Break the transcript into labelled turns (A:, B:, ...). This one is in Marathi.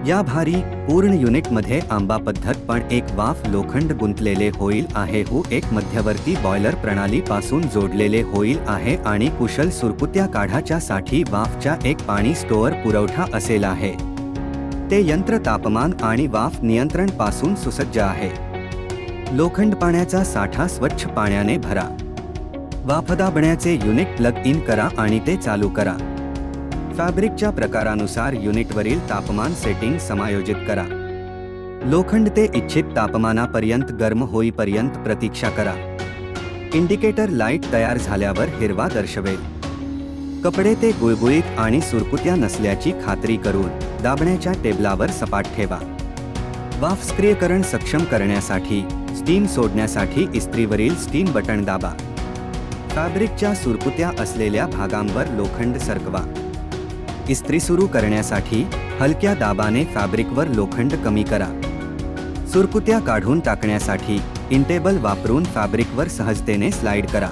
A: या भारी पूर्ण युनिटमध्ये आंबा पद्धत पण एक वाफ लोखंड गुंतलेले होईल आहे एक मध्यवर्ती बॉयलर प्रणाली पासून जोडलेले होईल आहे आणि कुशल सुरकुत्या काढाच्या साठी वाफच्या एक पाणी स्टोअर पुरवठा असेल आहे। ते यंत्र तापमान आणि वाफ नियंत्रण पासून सुसज्ज आहे। लोखंड पाण्याचा साठा स्वच्छ पाण्याने भरा। वाफ दाबण्याचे युनिट प्लग इन करा आणि ते चालू करा। फॅब्रिकच्या प्रकारानुसार युनिटवरील तापमान सेटिंग समायोजित करा। लोखंड ते इच्छित तापमानापर्यंत गरम होईपर्यंत प्रतीक्षा करा। इंडिकेटर लाईट तयार झाल्यावर हिरवा दर्शवेल। कपडे ते गुळगुळीत आणि सुरकुत्या नसल्याची खात्री करून दाबण्याच्या टेबलावर सपाट ठेवा। वाफ सक्रियकरण सक्षम करण्यासाठी स्टीम सोडण्यासाठी इस्त्रीवरील स्टीम बटण दाबा। फॅब्रिकच्या सुरकुत्या असलेल्या भागांवर लोखंड सरकवा। इस्त्री सुरू करण्यासाठी हलक्या दाबाने फॅब्रिकवर लोखंड कमी करा। सुरकुत्या काढून टाकण्यासाठी इंटेबल वापरून फॅब्रिकवर सहजतेने स्लाइड करा।